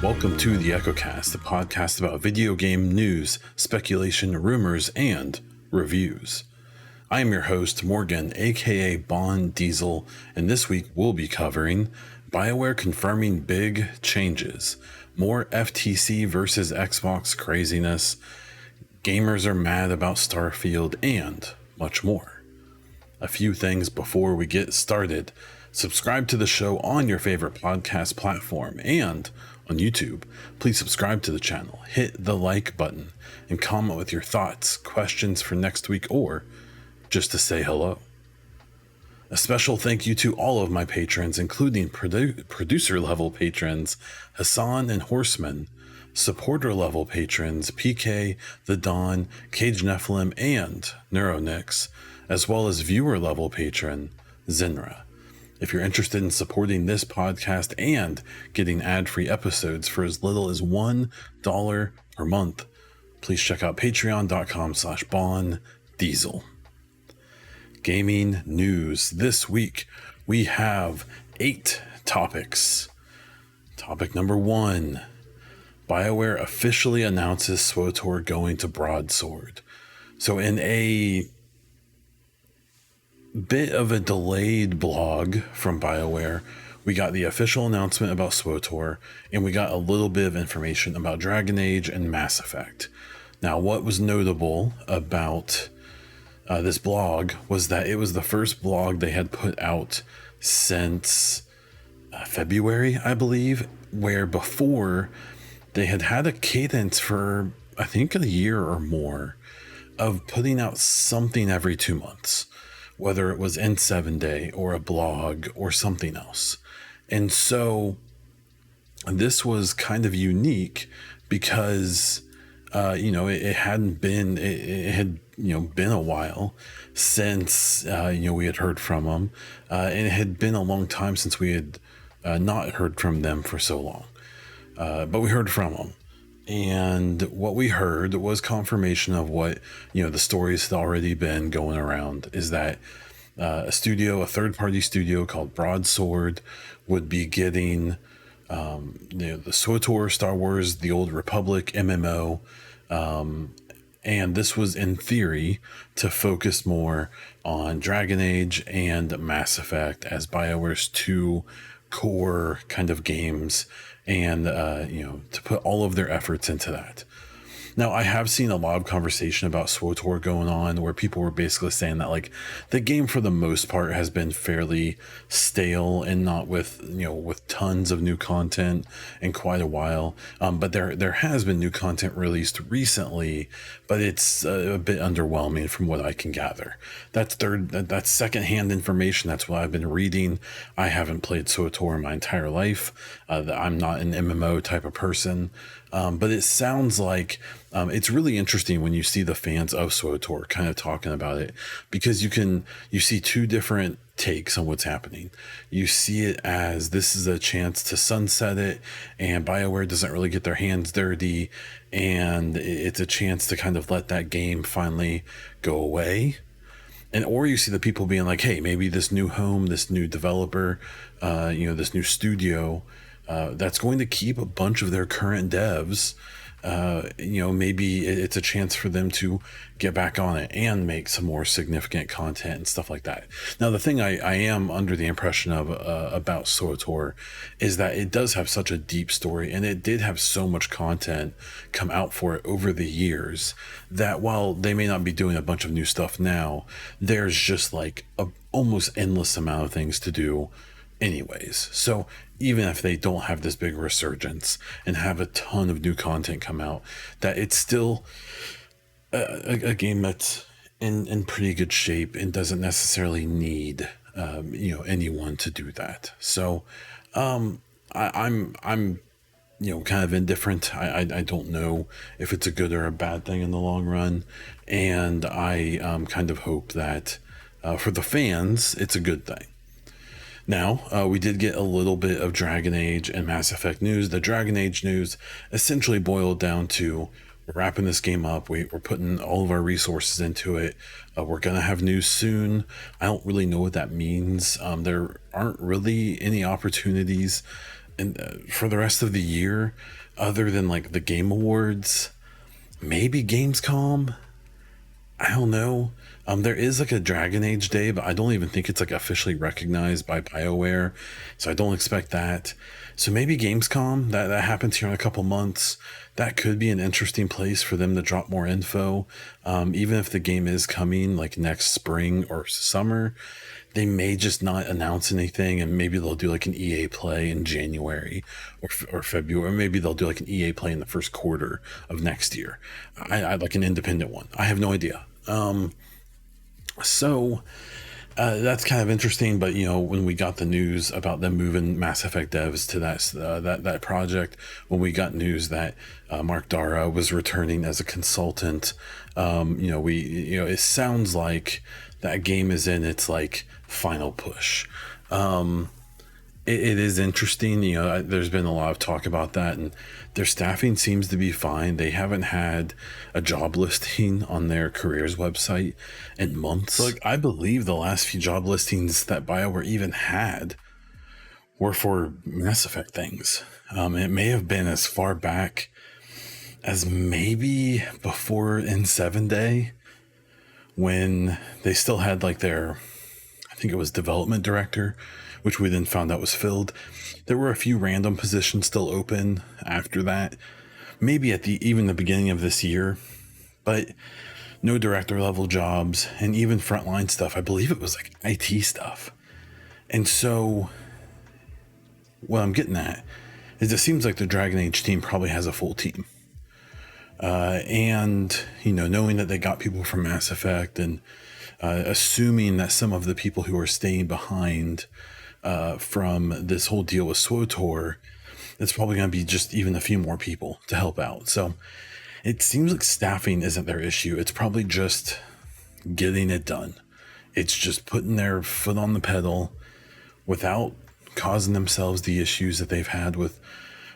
Welcome to the EchoCast, the podcast about video game news, speculation, rumors, and reviews. I am your host, Morgan, aka Bond Diesel, and this week we'll be covering BioWare confirming big changes, more FTC versus Xbox craziness, gamers are mad about Starfield, and much more. A few things before we get started. Subscribe to the show on your favorite podcast platform and on YouTube. Please subscribe to the channel, hit the like button, and comment with your thoughts, questions for next week, or just to say hello. A special thank you to all of my patrons, including producer level patrons Hassan and Horseman, supporter level patrons PK, The Dawn, Cage Nephilim, and Neuronix, as well as viewer level patron Zinra. If you're interested in supporting this podcast and getting ad-free episodes for as little as $1 per month, please check out patreon.com/BondDiesel. Gaming news. This week, we have 8 topics. Topic number 1. BioWare officially announces SWTOR going to Broadsword. So in a bit of a delayed blog from BioWare, we got the official announcement about SWTOR, and we got a little bit of information about Dragon Age and Mass Effect. Now, what was notable about this blog was that it was the first blog they had put out since February, I believe, where before they had a cadence for, I think, a year or more of putting out something every 2 months, whether it was N7 Day or a blog or something else. And so this was kind of unique because it had been a while since we had heard from them, and it had been a long time since we had not heard from them for so long, but we heard from them, and what we heard was confirmation of what the stories had already been going around, is that a third-party studio called Broadsword would be getting the SWTOR Star Wars The Old Republic MMO, and this was in theory to focus more on Dragon Age and Mass Effect as BioWare's 2 core kind of games, and to put all of their efforts into that. Now, I have seen a lot of conversation about SWTOR going on where people were basically saying that like the game for the most part has been fairly stale and not with tons of new content in quite a while. But there has been new content released recently, but it's a bit underwhelming from what I can gather. That's secondhand information. That's what I've been reading. I haven't played SWTOR my entire life. I'm not an MMO type of person. But it sounds like it's really interesting when you see the fans of SWTOR kind of talking about it, because you see 2 different takes on what's happening. You see it as this is a chance to sunset it, and BioWare doesn't really get their hands dirty, and it's a chance to kind of let that game finally go away. Or you see the people being like, hey, maybe this new home, this new developer, this new studio, that's going to keep a bunch of their current devs. Maybe it's a chance for them to get back on it and make some more significant content and stuff like that. Now, the thing I am under the impression of about SWTOR is that it does have such a deep story, and it did have so much content come out for it over the years that while they may not be doing a bunch of new stuff now, there's just like a almost endless amount of things to do anyways. So even if they don't have this big resurgence and have a ton of new content come out, that it's still a game that's in pretty good shape and doesn't necessarily need anyone to do that. So I'm kind of indifferent. I don't know if it's a good or a bad thing in the long run, and I kind of hope that for the fans it's a good thing. Now, we did get a little bit of Dragon Age and Mass Effect news. The Dragon Age news essentially boiled down to we're wrapping this game up. We're putting all of our resources into it. We're gonna have news soon. I don't really know what that means. There aren't really any opportunities for the rest of the year, other than like the Game Awards, maybe Gamescom. I don't know. There is like a Dragon Age Day, but I don't even think it's like officially recognized by BioWare, so I don't expect that. So maybe Gamescom, that happens here in a couple months. That could be an interesting place for them to drop more info. Even if the game is coming like next spring or summer, they may just not announce anything, and maybe they'll do like an EA Play in January or February, or maybe they'll do like an EA Play in the first quarter of next year. I like an independent one. I have no idea. So that's kind of interesting. But when we got the news about them moving Mass Effect devs to that project, when we got news that Mark Dara was returning as a consultant, it sounds like that game is in its like final push. It is interesting. There's been a lot of talk about that, and their staffing seems to be fine. They haven't had a job listing on their careers website in months. So, like, I believe the last few job listings that BioWare even had were for Mass Effect things. It may have been as far back as maybe before N7 Day, when they still had like their, I think it was development director, which we then found out was filled. There were a few random positions still open after that, maybe at even the beginning of this year, but no director level jobs, and even frontline stuff. I believe it was like IT stuff. And so what I'm getting at is it seems like the Dragon Age team probably has a full team. And knowing that they got people from Mass Effect, and assuming that some of the people who are staying behind from this whole deal with SWTOR, it's probably going to be just even a few more people to help out. So it seems like staffing isn't their issue. It's probably just getting it done. It's just putting their foot on the pedal without causing themselves the issues that they've had with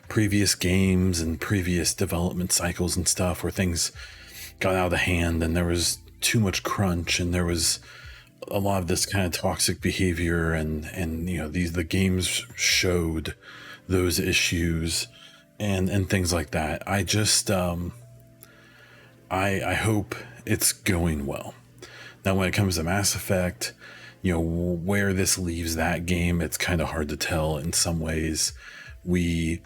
previous games and previous development cycles and stuff, where things got out of hand and there was too much crunch, and there was a lot of this kind of toxic behavior, and the games showed those issues and things like that. I just I hope it's going well. Now, when it comes to Mass Effect, where this leaves that game, it's kind of hard to tell. In some ways, we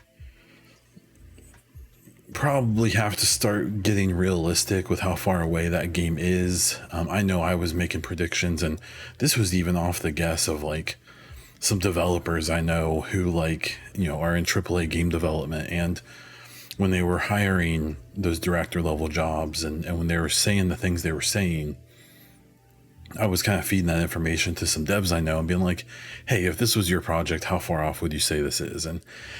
probably have to start getting realistic with how far away that game is. I know I was making predictions, and this was even off the guess of like some developers I know who are in AAA game development, and when they were hiring those director level jobs, and when they were saying the things they were saying, I was kind of feeding that information to some devs I know and being like, hey, if this was your project, how far off would you say this is? And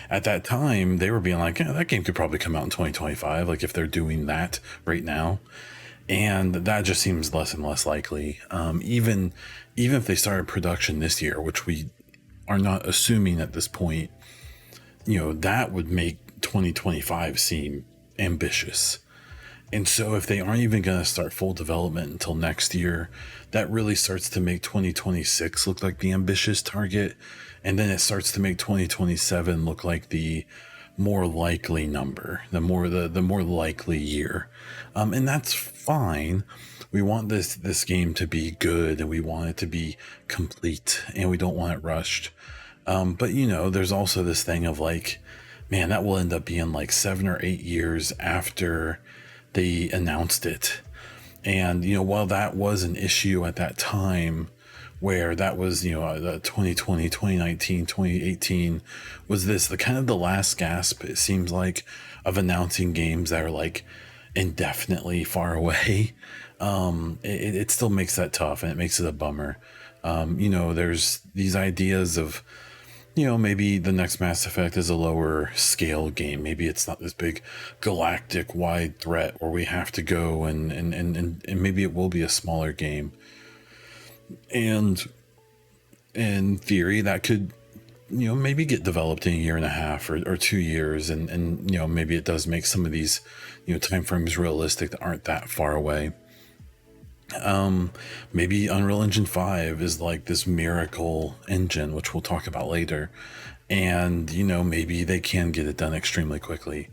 at that time, they were being like, yeah, that game could probably come out in 2025, like if they're doing that right now. And that just seems less and less likely. Even if they started production this year, which we are not assuming at this point, that would make 2025 seem ambitious. And so if they aren't even going to start full development until next year, that really starts to make 2026 look like the ambitious target. And then it starts to make 2027 look like the more likely number, the more likely year. And that's fine. We want this game to be good, and we want it to be complete, and we don't want it rushed. But there's also this thing of like, man, that will end up being like 7 or 8 years after they announced it. And while that was an issue at that time, where that was the 2020, 2019, 2018 was the kind of the last gasp, it seems like, of announcing games that are like indefinitely far away. It still makes that tough, and it makes it a bummer. There's these ideas of maybe the next Mass Effect is a lower scale game. Maybe it's not this big galactic wide threat where we have to go, and maybe it will be a smaller game. And in theory, that could maybe get developed in a year and a half or 2 years, and maybe it does make some of these time frames realistic that aren't that far away. Maybe Unreal Engine 5 is like this miracle engine, which we'll talk about later, and maybe they can get it done extremely quickly.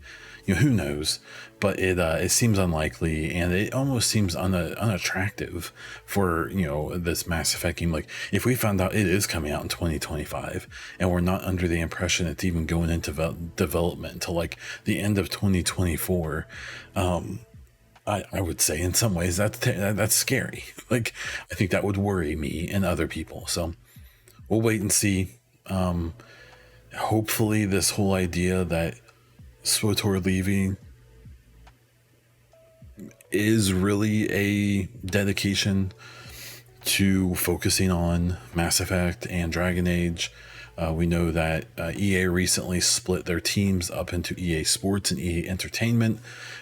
Who knows? But it seems unlikely, and it almost seems unattractive for this Mass Effect game. Like, if we found out it is coming out in 2025, and we're not under the impression it's even going into development until like the end of 2024, I would say in some ways that's scary. Like, I think that would worry me and other people. So we'll wait and see. Hopefully this whole idea that SWTOR leaving is really a dedication to focusing on Mass Effect and Dragon Age. We know that EA recently split their teams up into EA Sports and EA Entertainment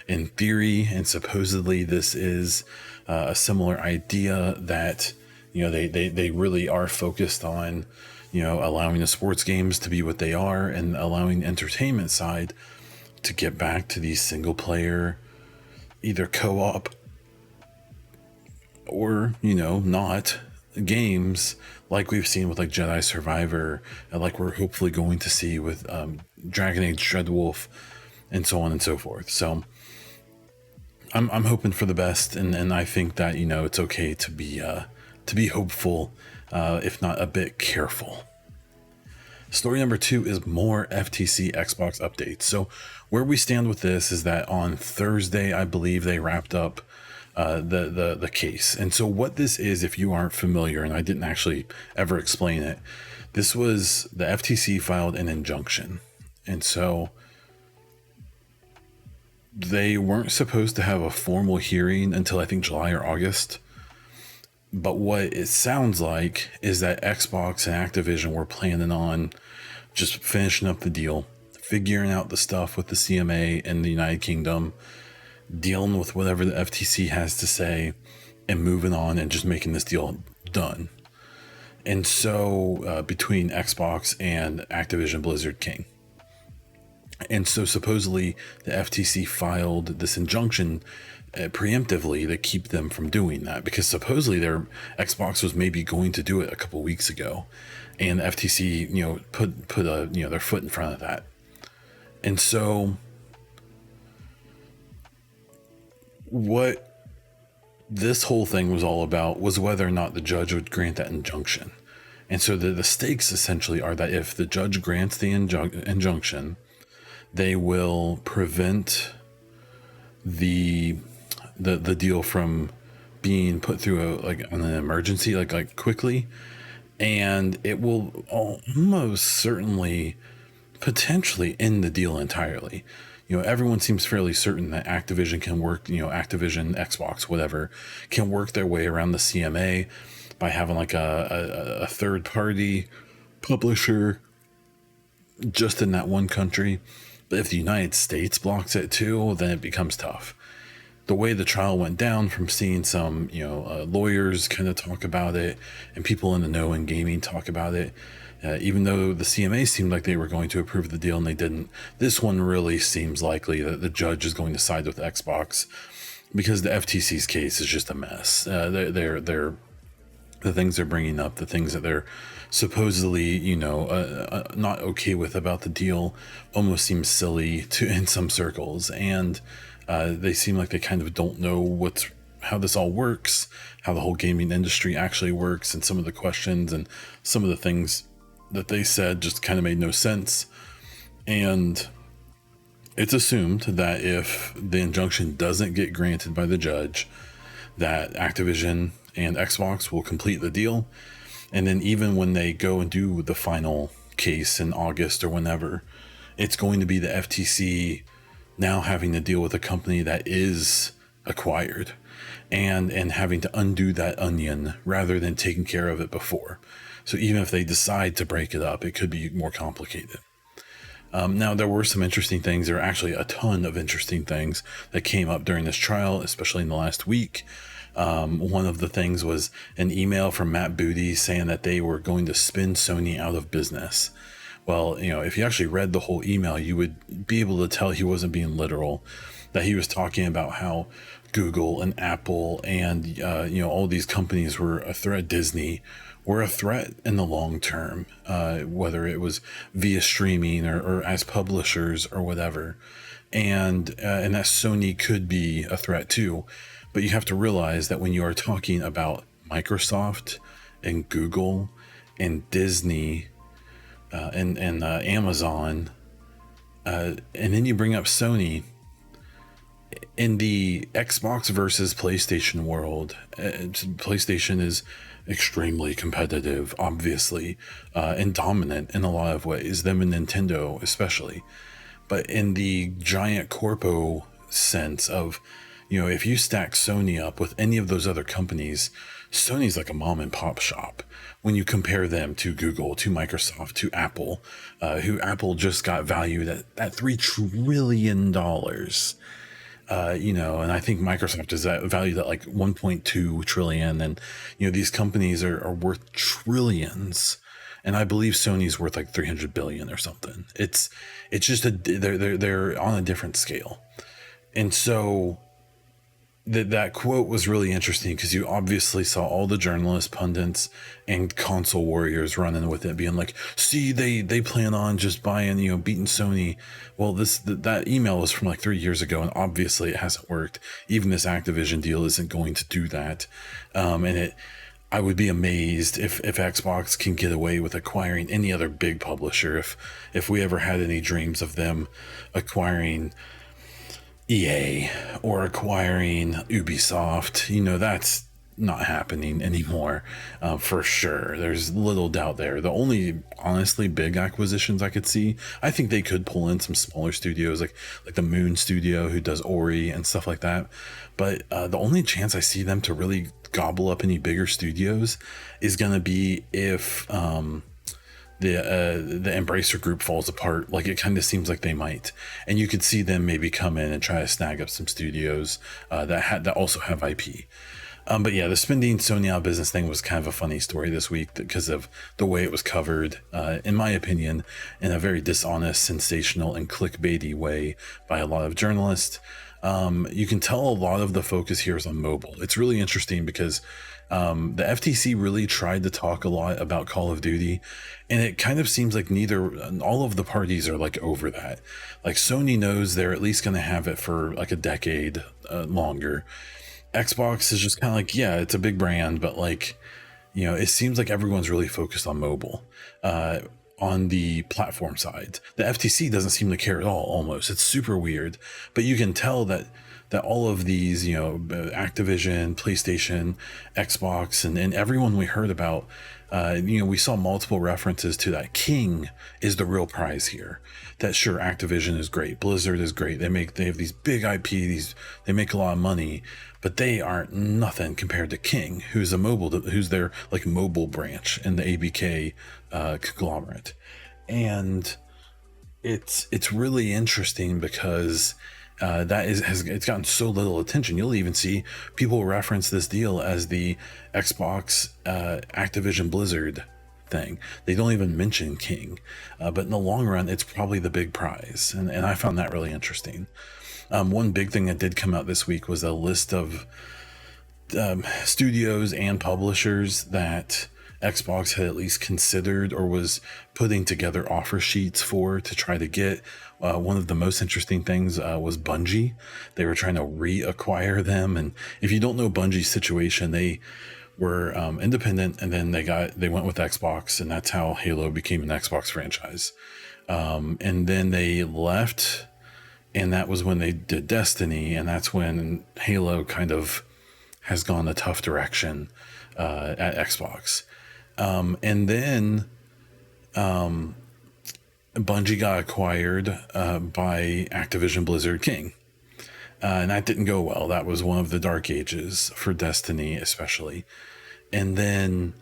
in theory, and supposedly this is a similar idea that they really are focused on allowing the sports games to be what they are and allowing the entertainment side to get back to these single player, either co-op or not games like we've seen with like Jedi Survivor, and like we're hopefully going to see with Dragon Age Dreadwolf, and so on and so forth. So I'm hoping for the best, and I think that it's okay to be hopeful, if not a bit careful. Story number 2 is more FTC Xbox updates. So where we stand with this is that on Thursday, I believe they wrapped up the case. And so what this is, if you aren't familiar, and I didn't actually ever explain it, this was the FTC filed an injunction. And so they weren't supposed to have a formal hearing until I think July or August. But what it sounds like is that Xbox and Activision were planning on just finishing up the deal, figuring out the stuff with the CMA in the United Kingdom, dealing with whatever the FTC has to say, and moving on and just making this deal done. And so between Xbox and Activision Blizzard King. And so supposedly the FTC filed this injunction preemptively to keep them from doing that, because supposedly their Xbox was maybe going to do it a couple weeks ago, and the FTC put their foot in front of that. And so what this whole thing was all about was whether or not the judge would grant that injunction. And so the stakes essentially are that if the judge grants the injunction, they will prevent the deal from being put through an emergency, like quickly, and it will almost certainly potentially end the deal entirely. Everyone seems fairly certain that Activision can work, Activision, Xbox, whatever, can work their way around the CMA by having like a third party publisher just in that one country. But if the United States blocks it too, then it becomes tough. The way the trial went down, from seeing some, lawyers kind of talk about it and people in the know in gaming talk about it, even though the CMA seemed like they were going to approve the deal and they didn't, this one really seems likely that the judge is going to side with Xbox, because the FTC's case is just a mess. They're the things they're bringing up, the things that they're supposedly, not okay with about the deal, almost seems silly in some circles. And they seem like they kind of don't know how this all works, how the whole gaming industry actually works, and some of the questions and some of the things that they said just kind of made no sense. And it's assumed that if the injunction doesn't get granted by the judge, that Activision and Xbox will complete the deal. And then even when they go and do the final case in August or whenever, it's going to be the FTC now having to deal with a company that is acquired and having to undo that onion rather than taking care of it before. So even if they decide to break it up, it could be more complicated. Now, there were some interesting things. There are actually a ton of interesting things that came up during this trial, especially in the last week. One of the things was an email from Matt Booty saying that they were going to spin Sony out of business. Well, if you actually read the whole email, you would be able to tell he wasn't being literal, that he was talking about how Google and Apple and all these companies were a threat. Disney were a threat in the long term, whether it was via streaming or as publishers or whatever, and that Sony could be a threat too. But you have to realize that when you are talking about Microsoft and Google and Disney and Amazon, and then you bring up Sony in the Xbox versus PlayStation world. PlayStation is extremely competitive, obviously, and dominant in a lot of ways, them and Nintendo especially. But in the giant corpo sense of, if you stack Sony up with any of those other companies, Sony's like a mom and pop shop when you compare them to Google, to Microsoft, to Apple, who Apple just got valued at $3 trillion. And I think Microsoft is valued at like 1.2 trillion, and these companies are worth trillions, and I believe Sony's worth like 300 billion or something. It's just they're on a different scale, and so that quote was really interesting because you obviously saw all the journalists, pundits, and console warriors running with it, being like, "See, they plan on just buying, beating Sony." Well, that email was from like 3 years ago, and obviously it hasn't worked. Even this Activision deal isn't going to do that, I would be amazed if Xbox can get away with acquiring any other big publisher. If we ever had any dreams of them acquiring EA or acquiring Ubisoft, that's not happening anymore, for sure. There's little doubt there. The only honestly big acquisitions I could see, I think they could pull in some smaller studios like the Moon Studio, who does Ori and stuff like that. But the only chance I see them to really gobble up any bigger studios is going to be if the Embracer Group falls apart, like it kind of seems like they might, and you could see them maybe come in and try to snag up some studios that also have IP. But yeah, the spending Sony out of business thing was kind of a funny story this week because of the way it was covered, in my opinion, in a very dishonest, sensational, and clickbaity way by a lot of journalists. You can tell a lot of the focus here is on mobile. It's really interesting because the FTC really tried to talk a lot about Call of Duty, and it kind of seems like all of the parties are like over that. Like Sony knows they're at least going to have it for like a decade longer. Xbox is just kind of like, yeah, it's a big brand, but like, it seems like everyone's really focused on mobile. On the platform side, the FTC doesn't seem to care at all. Almost, it's super weird, but you can tell that all of these, Activision, PlayStation, Xbox, and everyone we heard about, we saw multiple references to that. King is the real prize here. That sure, Activision is great, Blizzard is great. They have these big IP, they make a lot of money, but they aren't nothing compared to King, who's their like mobile branch in the ABK conglomerate. And it's really interesting because it's gotten so little attention. You'll even see people reference this deal as the Xbox Activision Blizzard thing. They don't even mention King, but in the long run, it's probably the big prize, and I found that really interesting. One big thing that did come out this week was a list of studios and publishers that Xbox had at least considered or was putting together offer sheets for to try to get. One of the most interesting things was Bungie. They were trying to reacquire them, and if you don't know Bungie's situation, they were independent, and then they went with Xbox, and that's how Halo became an Xbox franchise. And then they left, and that was when they did Destiny, and that's when Halo kind of has gone a tough direction at Xbox. And then Bungie got acquired by Activision Blizzard King. And that didn't go well. That was one of the dark ages for Destiny, especially. And then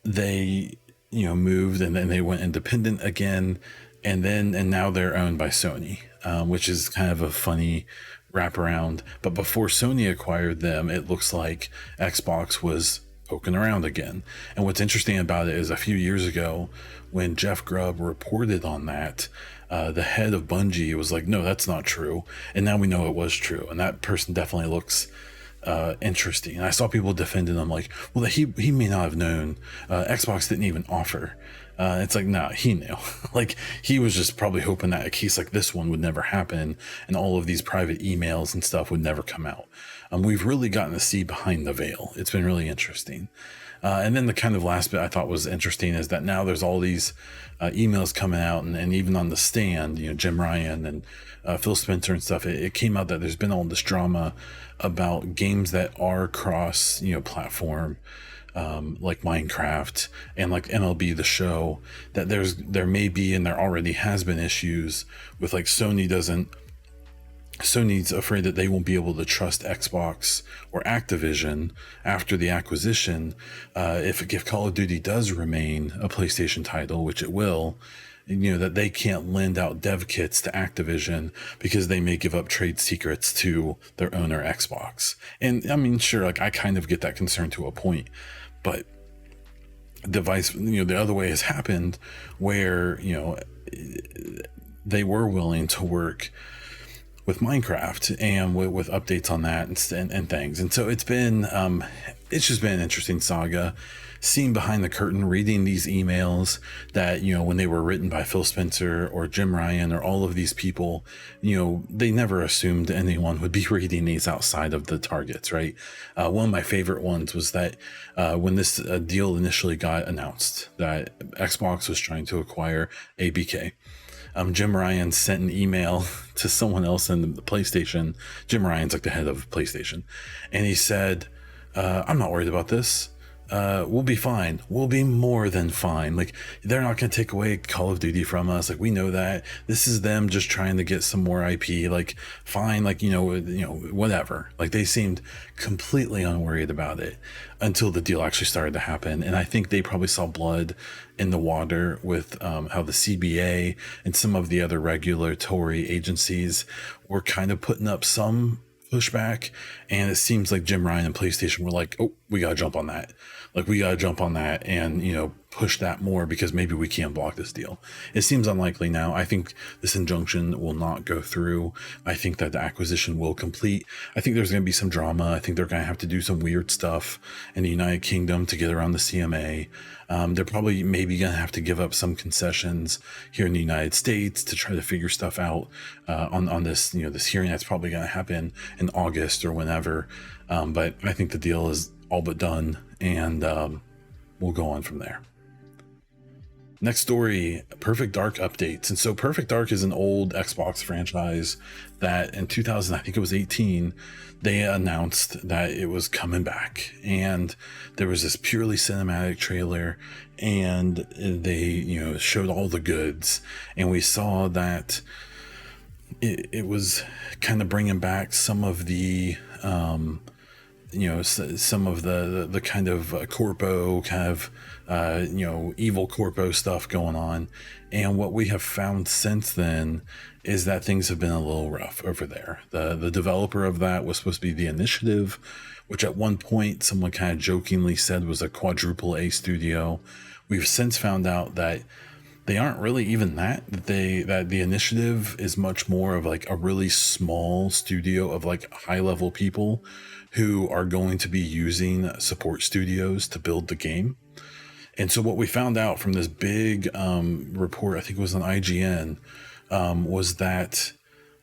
they, moved, and then they went independent again. And now they're owned by Sony, which is kind of a funny wraparound. But before Sony acquired them, it looks like Xbox was poking around again. And what's interesting about it is a few years ago, when Jeff Grubb reported on that, the head of Bungie was like, no, that's not true. And now we know it was true. And that person definitely looks interesting. And I saw people defending him like, well, he may not have known. Xbox didn't even offer. It's like, nah, he knew. Like, he was just probably hoping that a case like this one would never happen and all of these private emails and stuff would never come out. We've really gotten to see behind the veil. It's been really interesting. And then the kind of last bit I thought was interesting is that now there's all these emails coming out, and even on the stand, Jim Ryan and Phil Spencer and stuff, it came out that there's been all this drama about games that are cross, platform, like Minecraft and like MLB The Show, that there may be, and there already has been issues with, like, Sony's afraid that they won't be able to trust Xbox or Activision after the acquisition. If Call of Duty does remain a PlayStation title, which it will, that they can't lend out dev kits to Activision because they may give up trade secrets to their owner, Xbox. And I mean, sure, like, I kind of get that concern to a point, but the other way has happened where, they were willing to work with Minecraft and with updates on that and things. And so it's just been an interesting saga, seeing behind the curtain, reading these emails that, when they were written by Phil Spencer or Jim Ryan or all of these people, they never assumed anyone would be reading these outside of the targets, right? One of my favorite ones was that when this deal initially got announced, that Xbox was trying to acquire ABK. Jim Ryan sent an email to someone else in the PlayStation. Jim Ryan's like the head of PlayStation. And he said, I'm not worried about this. We'll be fine. We'll be more than fine. Like, they're not going to take away Call of Duty from us. Like, we know that. This is them just trying to get some more IP. Like, fine. Like, whatever. Like, they seemed completely unworried about it until the deal actually started to happen. And I think they probably saw blood in the water with how the CBA and some of the other regulatory agencies were kind of putting up some pushback, and it seems like Jim Ryan and PlayStation were like, oh, we gotta jump on that. Like, we gotta jump on that and push that more, because maybe we can't block this deal. It seems unlikely now. I think this injunction will not go through. I think that the acquisition will complete. I think there's going to be some drama. I think they're going to have to do some weird stuff in the United Kingdom to get around the CMA. They're probably maybe going to have to give up some concessions here in the United States to try to figure stuff out on this, this hearing that's probably going to happen in August or whenever. But I think the deal is all but done, and we'll go on from there. Next story, Perfect Dark updates. And so Perfect Dark is an old Xbox franchise that in 2018, they announced that it was coming back. And there was this purely cinematic trailer, and they, showed all the goods. And we saw that it was kind of bringing back some of the, some of the kind of corpo kind of, evil corpo stuff going on. And what we have found since then is that things have been a little rough over there. The developer of that was supposed to be The Initiative, which at one point someone kind of jokingly said was a quadruple A studio. We've since found out that they aren't really even that The Initiative is much more of like a really small studio of like high level people who are going to be using support studios to build the game. And so what we found out from this big report, I think it was on IGN, was that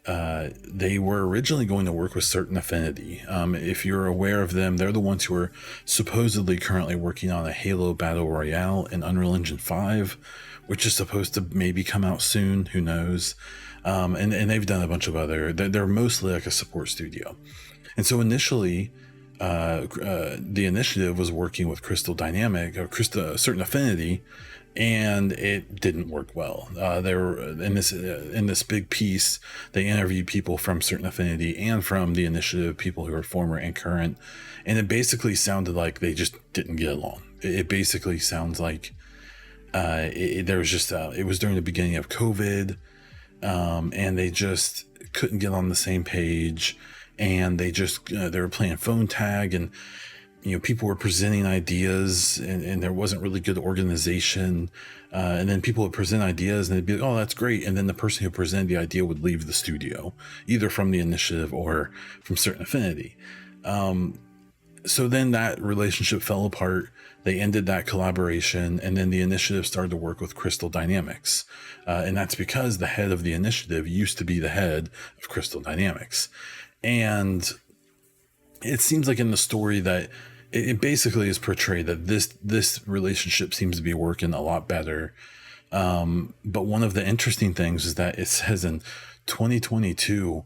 they were originally going to work with Certain Affinity. If you're aware of them, they're the ones who are supposedly currently working on a Halo Battle Royale in Unreal Engine 5, which is supposed to maybe come out soon. Who knows? And they've done a bunch of other, they're mostly like a support studio. And so initially, The Initiative was working with Certain Affinity, and it didn't work well. They were in this big piece. They interviewed people from Certain Affinity and from The Initiative, people who are former and current, and it basically sounded like they just didn't get along. It basically sounds like there was just it was during the beginning of COVID, and they just couldn't get on the same page. And they were playing phone tag, and people were presenting ideas, and there wasn't really good organization. And then people would present ideas and they'd be like, oh, that's great. And then the person who presented the idea would leave the studio, either from the initiative or from Certain Affinity. So then that relationship fell apart. They ended that collaboration, and then the initiative started to work with Crystal Dynamics. And that's because the head of the initiative used to be the head of Crystal Dynamics. And it seems like in the story that it basically is portrayed that this relationship seems to be working a lot better. But one of the interesting things is that it says in 2022,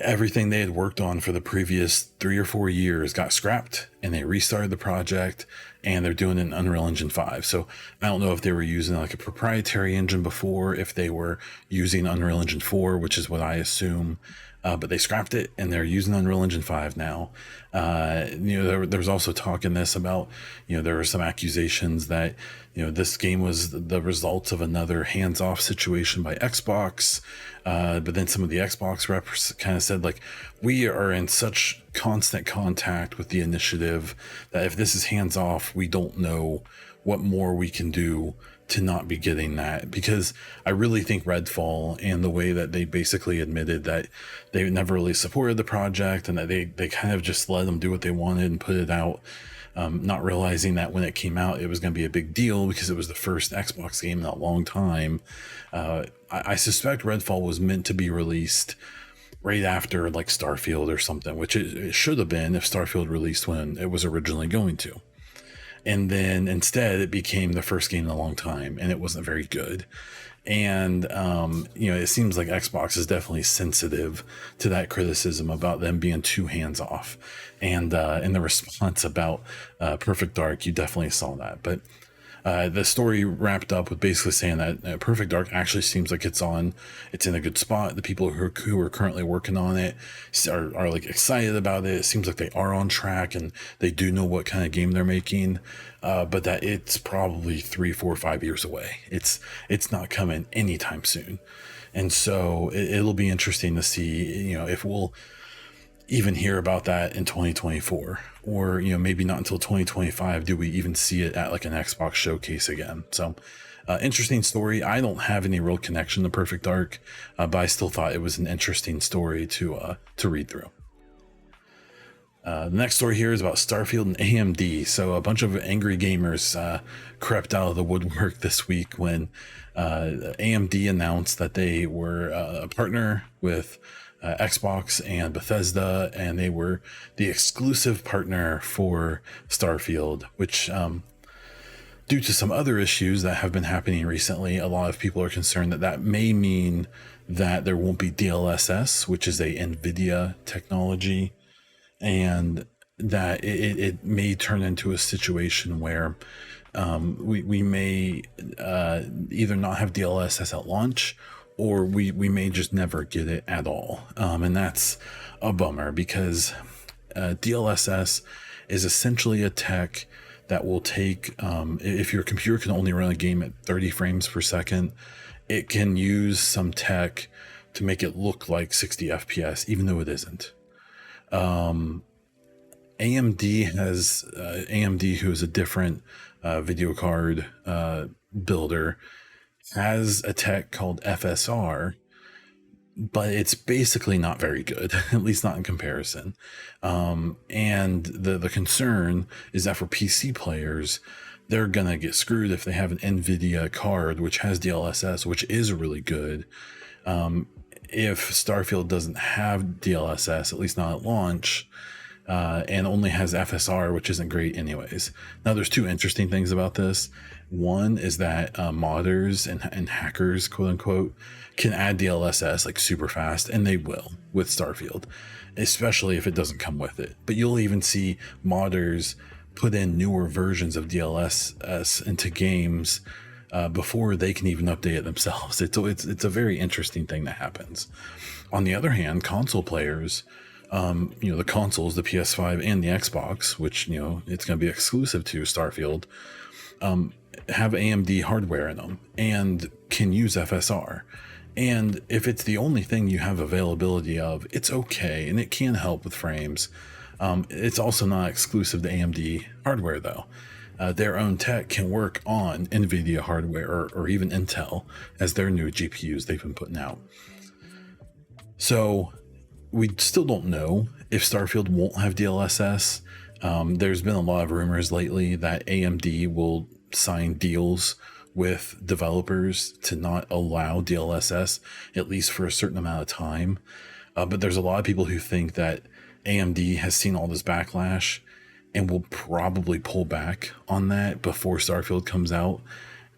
everything they had worked on for the previous 3 or 4 years got scrapped, and they restarted the project, and they're doing it in Unreal Engine 5. So I don't know if they were using like a proprietary engine before, if they were using Unreal Engine 4, which is what I assume. But they scrapped it, and they're using Unreal Engine 5 now. There was also talk in this about, there were some accusations that, this game was the result of another hands-off situation by Xbox. But then some of the Xbox reps kind of said, like, we are in such constant contact with the initiative that if this is hands-off, we don't know what more we can do to not be getting that. Because I really think Redfall, and the way that they basically admitted that they never really supported the project, and that they kind of just let them do what they wanted and put it out, not realizing that when it came out, it was going to be a big deal because it was the first Xbox game in a long time. I suspect Redfall was meant to be released right after like Starfield or something, which it should have been if Starfield released when it was originally going to. And then instead it became the first game in a long time, and it wasn't very good. And, it seems like Xbox is definitely sensitive to that criticism about them being too hands off. And in the response about Perfect Dark, you definitely saw that. But the story wrapped up with basically saying that Perfect Dark actually seems like it's in a good spot. The people who are currently working on it are like excited about it. It seems like they are on track, and they do know what kind of game they're making, but that it's probably 3, 4, 5 years away. It's not coming anytime soon. And so it'll be interesting to see, if we'll even hear about that in 2024, or maybe not until 2025 do we even see it at like an Xbox showcase again. So interesting story. I don't have any real connection to Perfect Dark, but I still thought it was an interesting story to read through. The next story here is about Starfield and AMD. So a bunch of angry gamers crept out of the woodwork this week when AMD announced that they were a partner with Xbox and Bethesda, and they were the exclusive partner for Starfield, which due to some other issues that have been happening recently, a lot of people are concerned that may mean that there won't be DLSS, which is a NVIDIA technology, and that it may turn into a situation where we may either not have DLSS at launch, or we may just never get it at all. And that's a bummer, because DLSS is essentially a tech that will take, if your computer can only run a game at 30 frames per second, it can use some tech to make it look like 60 FPS, even though it isn't. AMD has, AMD, who is a different video card builder, has a tech called FSR, but it's basically not very good, at least not in comparison. And the concern is that for PC players, they're gonna get screwed if they have an NVIDIA card, which has DLSS, which is really good. If Starfield doesn't have DLSS, at least not at launch, and only has FSR, which isn't great anyways. Now, there's two interesting things about this. One is that modders and hackers, quote unquote, can add DLSS like super fast, and they will with Starfield, especially if it doesn't come with it. But you'll even see modders put in newer versions of DLSS into games before they can even update it themselves. It's a very interesting thing that happens. On the other hand, console players, the consoles, the PS5 and the Xbox, which, it's going to be exclusive to Starfield, have AMD hardware in them and can use FSR. And if it's the only thing you have availability of, it's okay, and it can help with frames. It's also not exclusive to AMD hardware, though. Their own tech can work on NVIDIA hardware or even Intel as their new GPUs they've been putting out. So we still don't know if Starfield won't have DLSS. There's been a lot of rumors lately that AMD will sign deals with developers to not allow DLSS, at least for a certain amount of time. But there's a lot of people who think that AMD has seen all this backlash and will probably pull back on that before Starfield comes out.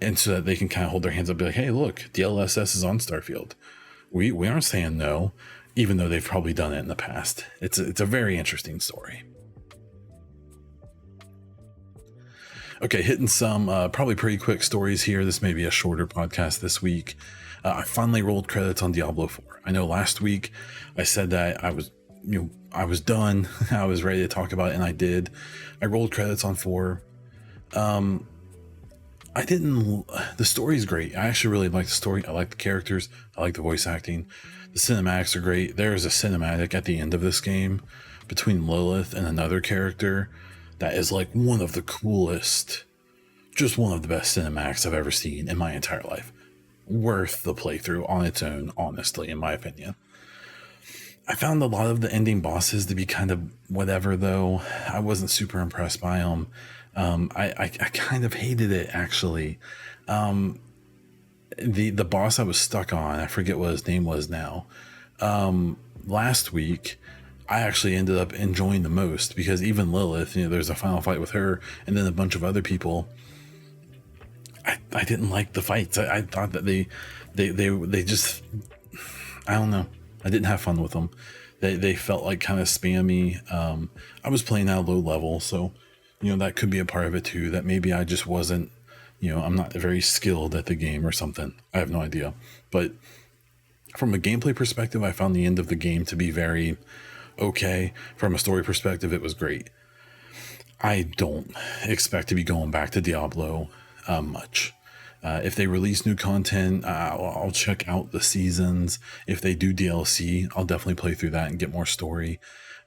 And so that they can kind of hold their hands up and be like, hey, look, DLSS is on Starfield. We aren't saying no, even though they've probably done it in the past. It's a very interesting story. Okay, hitting some probably pretty quick stories here. This may be a shorter podcast this week. I finally rolled credits on Diablo 4. I know last week I said that I was done. I was ready to talk about it, and I did. I rolled credits on 4. The story's great. I actually really like the story. I like the characters. I like the voice acting. The cinematics are great. There is a cinematic at the end of this game between Lilith and another character that is like one of the coolest, just one of the best cinematics I've ever seen in my entire life. Worth the playthrough on its own, honestly, in my opinion. I found a lot of the ending bosses to be kind of whatever, though. I wasn't super impressed by them. I kind of hated it, actually. The boss I was stuck on, I forget what his name was now. Last week, I actually ended up enjoying the most, because even Lilith, there's a final fight with her and then a bunch of other people. I didn't like the fights. I thought that they just, I don't know. I didn't have fun with them. They felt like kind of spammy. I was playing at a low level, so that could be a part of it too. That maybe I just wasn't, I'm not very skilled at the game or something. I have no idea. But from a gameplay perspective, I found the end of the game to be very okay. From a story perspective, it was great. I don't expect to be going back to Diablo much. If they release new content, I'll check out the seasons. If they do DLC, I'll definitely play through that and get more story.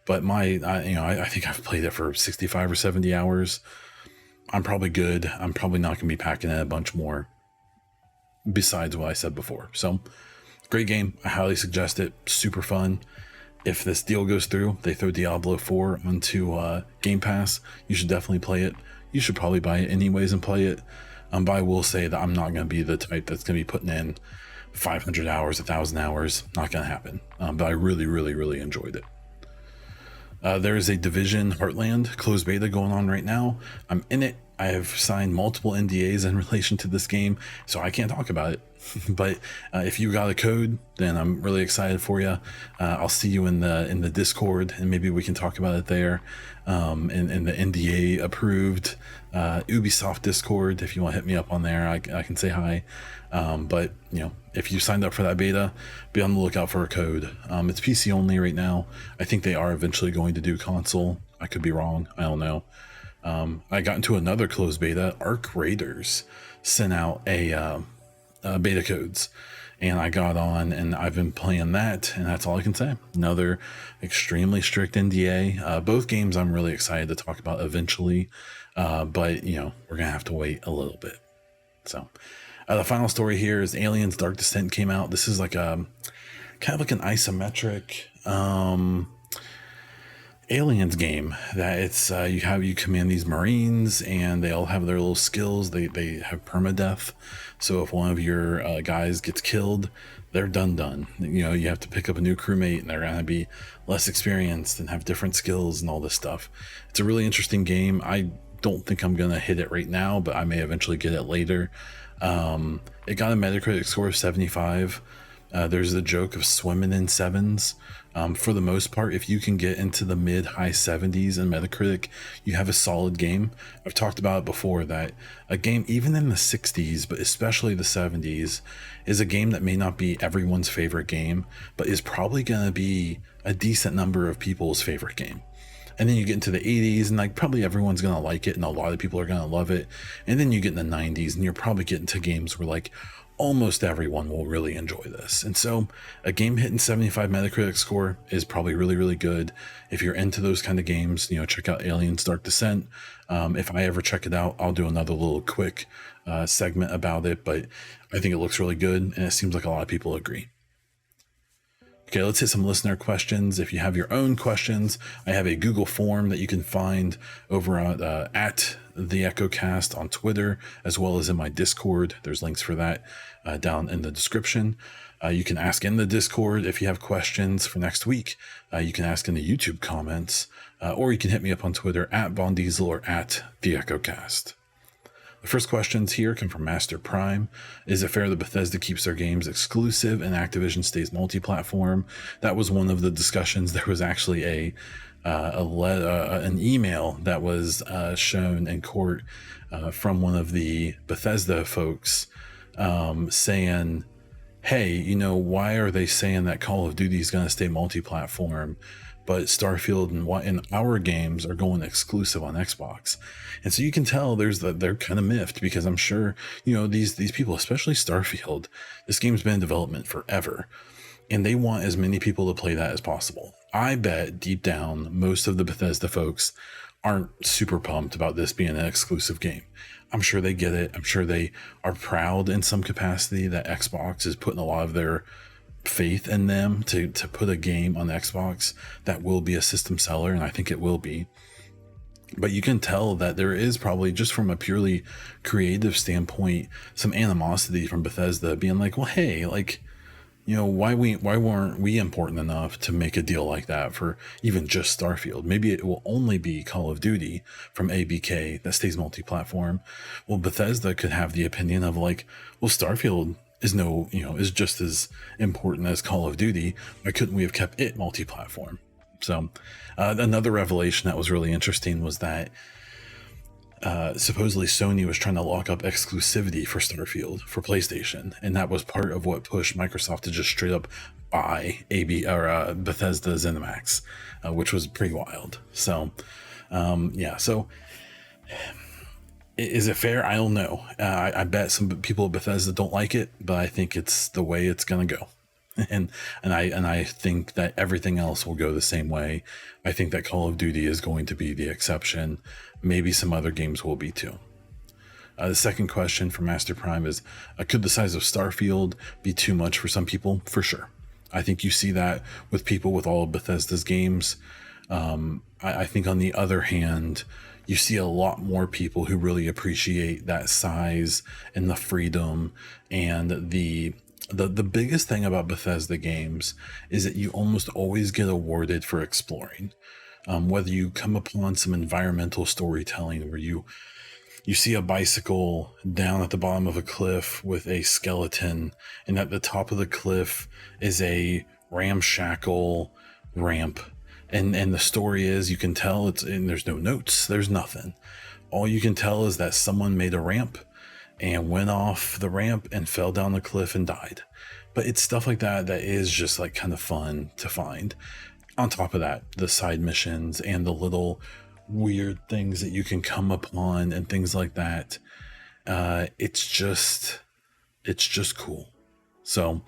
But I think I've played it for 65 or 70 hours. I'm probably good. I'm probably not going to be packing in a bunch more besides what I said before. So, great game. I highly suggest it. Super fun. If this deal goes through, they throw Diablo 4 onto Game Pass, you should definitely play it. You should probably buy it anyways and play it. But I will say that I'm not going to be the type that's going to be putting in 500 hours, 1,000 hours. Not going to happen. But I really, really, really enjoyed it. There is a Division Heartland closed beta going on right now. I'm in it. I have signed multiple NDAs in relation to this game, so I can't talk about it. But if you got a code, then I'm really excited for you. I'll see you in the Discord, and maybe we can talk about it there. In the NDA approved Ubisoft Discord, if you want to hit me up on there, I can say hi. But if you signed up for that beta, be on the lookout for a code. It's PC only right now. I think they are eventually going to do console. I could be wrong. I don't know. I got into another closed beta. Arc Raiders sent out a beta codes, and I got on, and I've been playing that, and that's all I can say. Another extremely strict NDA. Both games I'm really excited to talk about eventually, but we're gonna have to wait a little bit. So the final story here is Aliens Dark Descent came out. This is like a kind of like an isometric Aliens game that it's you command these Marines, and they all have their little skills. They have permadeath, so if one of your guys gets killed, they're done. You have to pick up a new crewmate, and they're gonna be less experienced and have different skills and all this stuff. It's a really interesting game. I don't think I'm gonna hit it right now, but I may eventually get it later. It got a Metacritic score of 75. There's the joke of swimming in sevens. For the most part, if you can get into the mid-high 70s in Metacritic, you have a solid game. I've talked about it before that a game, even in the 60s, but especially the 70s, is a game that may not be everyone's favorite game, but is probably going to be a decent number of people's favorite game. And then you get into the 80s, and probably everyone's going to like it, and a lot of people are going to love it. And then you get in the 90s, and you're probably getting to games where almost everyone will really enjoy this. And so a game hitting 75 Metacritic score is probably really, really good. If you're into those kind of games, check out Aliens Dark Descent. If I ever check it out, I'll do another little quick segment about it, but I think it looks really good, and it seems like a lot of people agree. Okay, let's hit some listener questions. If you have your own questions, I have a Google form that you can find over at the EchoCast on Twitter, as well as in my Discord. There's links for that down in the description. You can ask in the Discord if you have questions for next week. You can ask in the YouTube comments, or you can hit me up on Twitter at Von Diesel or at the EchoCast. The first questions here come from Master Prime. Is it fair that Bethesda keeps their games exclusive and Activision stays multi-platform? That was one of the discussions. There was actually an email that was shown in court from one of the Bethesda folks saying, hey, why are they saying that Call of Duty is going to stay multi-platform, but Starfield and our games are going exclusive on Xbox? And so you can tell they're kind of miffed, because I'm sure, these people, especially Starfield, this game's been in development forever, and they want as many people to play that as possible. I bet deep down, most of the Bethesda folks aren't super pumped about this being an exclusive game. I'm sure they get it. I'm sure they are proud in some capacity that Xbox is putting a lot of their faith in them to put a game on Xbox that will be a system seller, and I think it will be. But you can tell that there is probably, just from a purely creative standpoint, some animosity from Bethesda being like, well, hey, why weren't we important enough to make a deal like that for even just Starfield? Maybe it will only be Call of Duty from ABK that stays multi-platform. Well, Bethesda could have the opinion of Starfield is just as important as Call of Duty. Why couldn't we have kept it multi-platform? So another revelation that was really interesting was that supposedly Sony was trying to lock up exclusivity for Starfield for PlayStation, and that was part of what pushed Microsoft to just straight up buy Bethesda ZeniMax, which was pretty wild. So so is it fair? I don't know. I bet some people at Bethesda don't like it, but I think it's the way it's gonna go. And I think that everything else will go the same way. I think that Call of Duty is going to be the exception. Maybe some other games will be too. The second question from Master Prime is, could the size of Starfield be too much for some people? For sure. I think you see that with people with all of Bethesda's games. I think on the other hand, you see a lot more people who really appreciate that size and the freedom, and the biggest thing about Bethesda games is that you almost always get awarded for exploring. Whether you come upon some environmental storytelling where you see a bicycle down at the bottom of a cliff with a skeleton, and at the top of the cliff is a ramshackle ramp. And the story is, you can tell and there's no notes, there's nothing. All you can tell is that someone made a ramp and went off the ramp and fell down the cliff and died. But it's stuff like that is just kind of fun to find. On top of that, the side missions and the little weird things that you can come upon and things like that. It's just cool. So,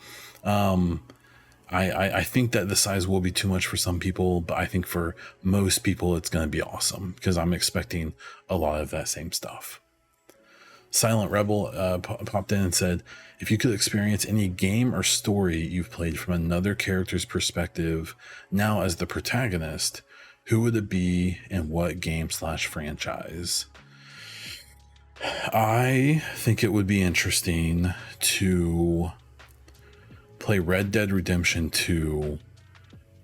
I think that the size will be too much for some people, but I think for most people it's going to be awesome, because I'm expecting a lot of that same stuff. Silent Rebel popped in and said, if you could experience any game or story you've played from another character's perspective now as the protagonist, who would it be and what game/franchise? I think it would be interesting to play Red Dead Redemption 2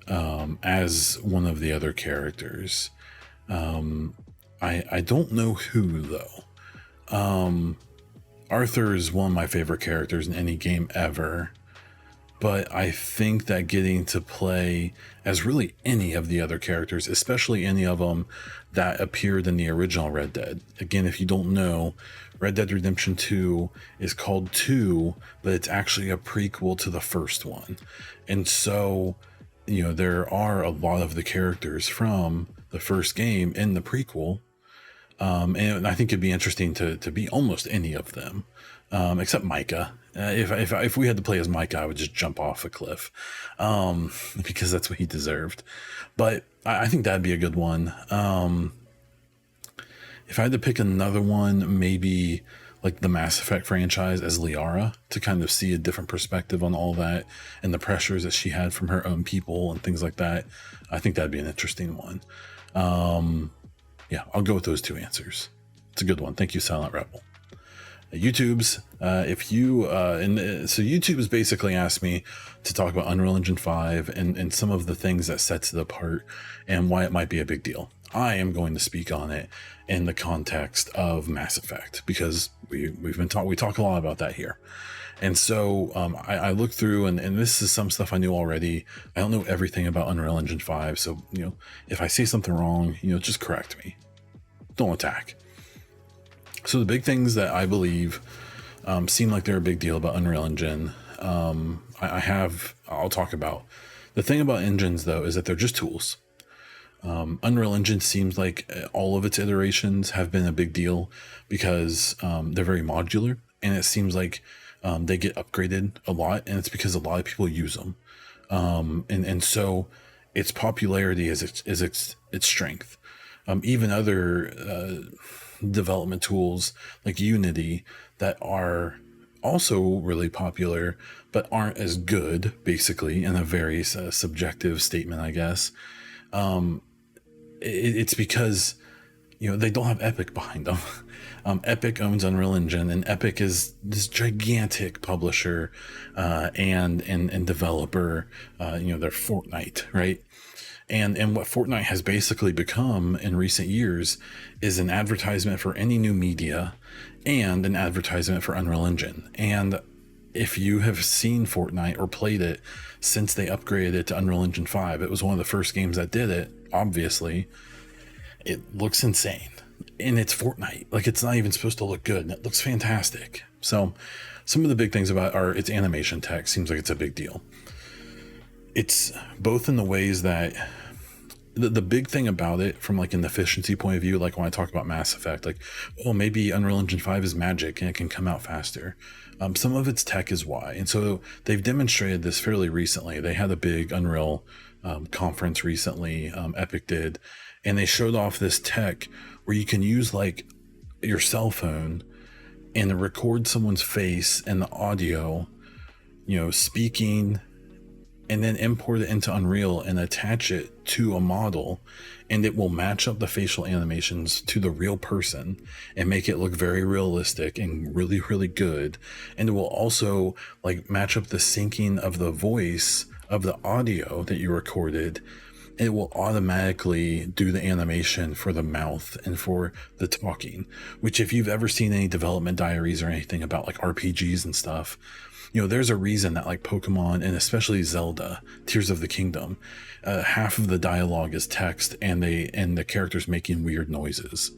as one of the other characters. I don't know who, though. Arthur is one of my favorite characters in any game ever, but I think that getting to play as really any of the other characters, especially any of them that appeared in the original Red Dead. Again, if you don't know, Red Dead Redemption 2 is called 2, but it's actually a prequel to the first one. And so, there are a lot of the characters from the first game in the prequel. And I think it'd be interesting to be almost any of them, except Micah. If we had to play as Micah, I would just jump off a cliff, because that's what he deserved. But I think that'd be a good one. If I had to pick another one, maybe like the Mass Effect franchise as Liara, to kind of see a different perspective on all that and the pressures that she had from her own people and things like that. I think that'd be an interesting one. Yeah, I'll go with those two answers. It's a good one. Thank you, Silent Rebel. YouTube's, so YouTube has basically asked me to talk about Unreal Engine 5 and some of the things that sets it apart and why it might be a big deal. I am going to speak on it in the context of Mass Effect, because we talk a lot about that here. And so I looked through, and this is some stuff I knew already. I don't know everything about Unreal Engine 5, so if I say something wrong, just correct me. Don't attack. So the big things that I believe seem like they're a big deal about Unreal Engine, I'll talk about. The thing about engines, though, is that they're just tools. Unreal Engine seems like all of its iterations have been a big deal because they're very modular, and it seems like they get upgraded a lot, and it's because a lot of people use them. And so its popularity is its strength. Even other development tools like Unity that are also really popular but aren't as good, basically, in a very subjective statement, I guess. It's because they don't have Epic behind them. Epic owns Unreal Engine, and Epic is this gigantic publisher and developer. They're Fortnite, right? And what Fortnite has basically become in recent years is an advertisement for any new media and an advertisement for Unreal Engine. And if you have seen Fortnite or played it since they upgraded it to Unreal Engine 5, it was one of the first games that did it, obviously. It looks insane. And it's Fortnite. Like, it's not even supposed to look good, and it looks fantastic. So some of the big things about its animation tech seems like it's a big deal. It's both in the ways that the big thing about it from like an efficiency point of view, like when I talk about Mass Effect, like, maybe Unreal Engine 5 is magic and it can come out faster. Some of its tech is why. And so they've demonstrated this fairly recently. They had a big Unreal conference recently, Epic did, and they showed off this tech where you can use like your cell phone and record someone's face and the audio, speaking, and then import it into Unreal and attach it to a model, and it will match up the facial animations to the real person and make it look very realistic and really, really good. And it will also like match up the syncing of the voice of the audio that you recorded. And it will automatically do the animation for the mouth and for the talking, which, if you've ever seen any development diaries or anything about like RPGs and stuff, there's a reason that like Pokemon and especially Zelda Tears of the Kingdom, half of the dialogue is text and the characters making weird noises.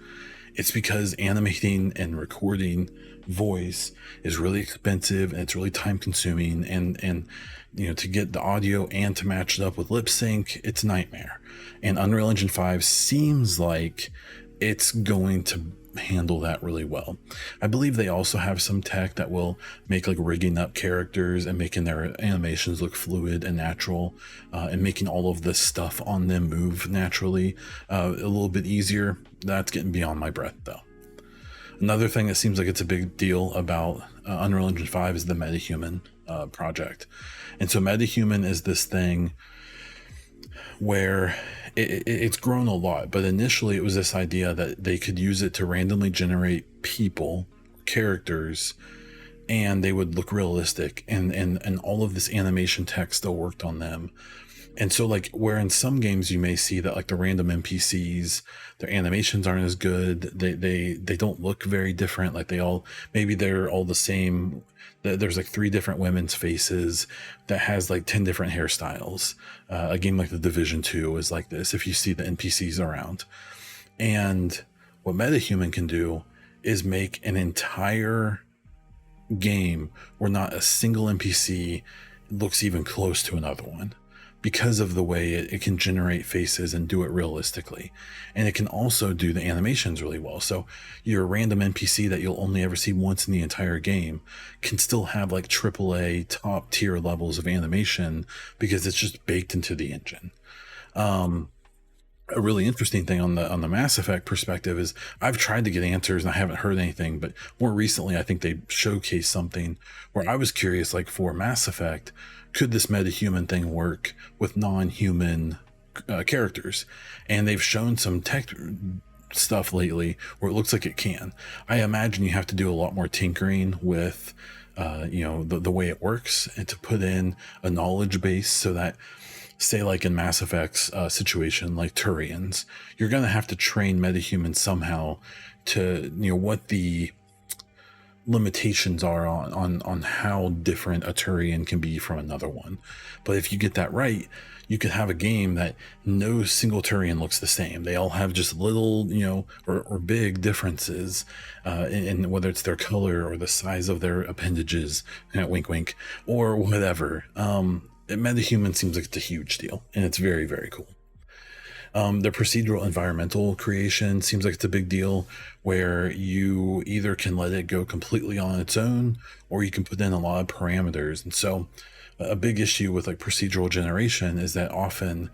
It's because animating and recording voice is really expensive and it's really time consuming, and to get the audio and to match it up with lip sync, it's a nightmare. And Unreal Engine 5 seems like it's going to handle that really well. I believe they also have some tech that will make like rigging up characters and making their animations look fluid and natural, and making all of this stuff on them move naturally a little bit easier. That's getting beyond my breath, though. Another thing that seems like it's a big deal about Unreal Engine 5 is the MetaHuman project. And so MetaHuman is this thing where it's grown a lot, but initially it was this idea that they could use it to randomly generate people, characters, and they would look realistic, and all of this animation tech still worked on them. And so like where in some games you may see that like the random NPCs, their animations aren't as good, they don't look very different, like maybe they're all the same. There's like 3 different women's faces that has like 10 different hairstyles. A game like The Division 2 is like this if you see the NPCs around. And what MetaHuman can do is make an entire game where not a single NPC looks even close to another one. because of the way it can generate faces and do it realistically. And it can also do the animations really well. So your random NPC that you'll only ever see once in the entire game can still have like AAA top tier levels of animation because it's just baked into the engine. A really interesting thing on the Mass Effect perspective is I've tried to get answers and I haven't heard anything, but more recently I think they showcased something where I was curious, like for Mass Effect, could this metahuman thing work with non-human characters? And they've shown some tech stuff lately where it looks like it can. I imagine you have to do a lot more tinkering with the way it works, and to put in a knowledge base so that, say like in Mass Effect's situation, like Turians, you're going to have to train metahumans somehow to, what the limitations are on how different a Turian can be from another one. But if you get that right, you could have a game that no single Turian looks the same. They all have just little, or big differences in whether it's their color or the size of their appendages, wink, wink, or whatever. Metahuman seems like it's a huge deal, and it's very, very cool. The procedural environmental creation seems like it's a big deal, where you either can let it go completely on its own, or you can put in a lot of parameters. And so a big issue with like procedural generation is that often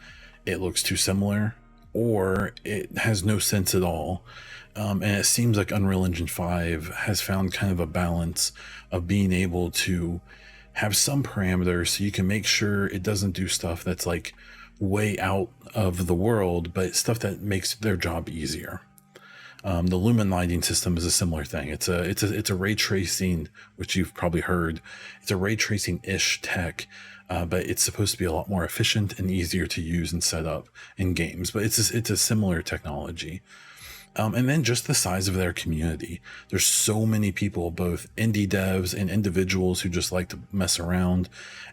it looks too similar, or it has no sense at all. And it seems like Unreal Engine 5 has found kind of a balance of being able to have some parameters so you can make sure it doesn't do stuff that's like way out of the world, but stuff that makes their job easier. The Lumen lighting system is a similar thing. It's a ray tracing, which you've probably heard. It's a ray tracing-ish tech, but it's supposed to be a lot more efficient and easier to use and set up in games. But it's a similar technology. And then just the size of their community. There's so many people, both indie devs and individuals who just like to mess around,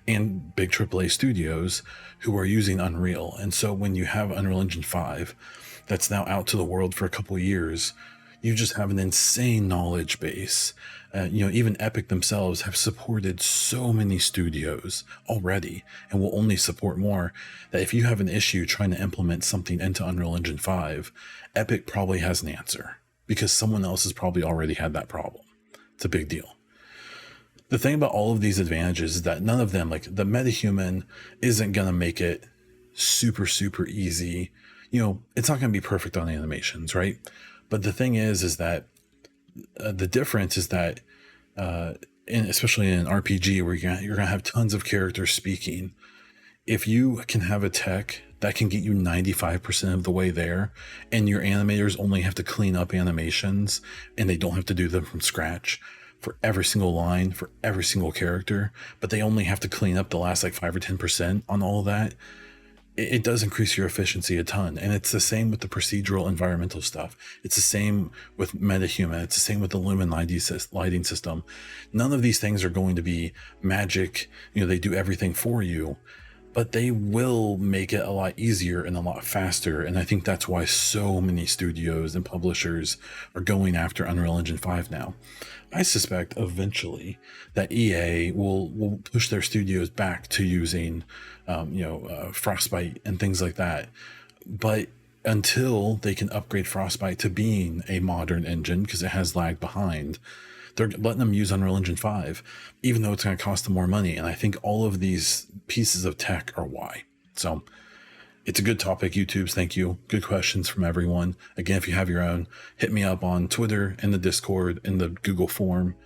and big AAA studios who are using Unreal. And so when you have Unreal Engine 5 that's now out to the world for a couple of years, you just have an insane knowledge base. Even Epic themselves have supported so many studios already, and will only support more, that if you have an issue trying to implement something into Unreal Engine 5, Epic probably has an answer, because someone else has probably already had that problem. It's a big deal. The thing about all of these advantages is that none of them, like the metahuman, isn't going to make it super, super easy. It's not going to be perfect on animations, right? But the thing is that the difference is that, especially in an RPG where you're going to have tons of characters speaking, if you can have a tech that can get you 95% of the way there, and your animators only have to clean up animations and they don't have to do them from scratch for every single line, for every single character, but they only have to clean up the last like 5 or 10% on all of that, it does increase your efficiency a ton. And it's the same with the procedural environmental stuff. It's the same with metahuman. It's the same with the Lumen lighting system. None of these things are going to be magic. They do everything for you, but they will make it a lot easier and a lot faster. And I think that's why so many studios and publishers are going after Unreal Engine 5 now. I suspect eventually that EA will push their studios back to using Frostbite and things like that. But until they can upgrade Frostbite to being a modern engine, because it has lagged behind, they're letting them use Unreal Engine 5, even though it's going to cost them more money. And I think all of these pieces of tech are why. So it's a good topic, YouTubes. Thank you. Good questions from everyone. Again, if you have your own, hit me up on Twitter, in the Discord, in the Google form,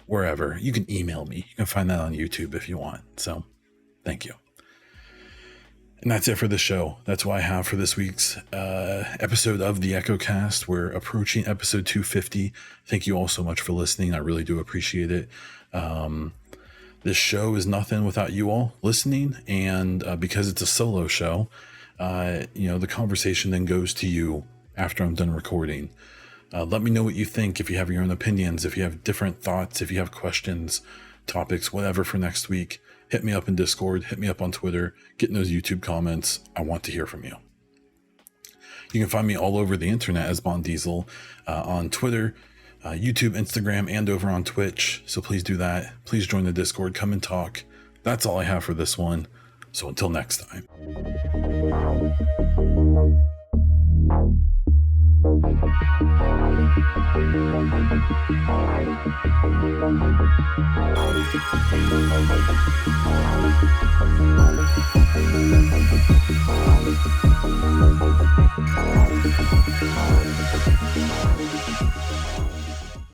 wherever. You can email me. You can find that on YouTube if you want. So thank you. And that's it for the show. That's what I have for this week's episode of the EchoCast. We're approaching episode 250. Thank you all so much for listening. I really do appreciate it. This show is nothing without you all listening. And because it's a solo show, the conversation then goes to you after I'm done recording. Let me know what you think. If you have your own opinions, if you have different thoughts, if you have questions, topics, whatever for next week, hit me up in Discord, hit me up on Twitter, get in those YouTube comments. I want to hear from you. You can find me all over the internet as Bond Diesel, on Twitter, YouTube, Instagram, and over on Twitch. So please do that. Please join the Discord, come and talk. That's all I have for this one. So until next time.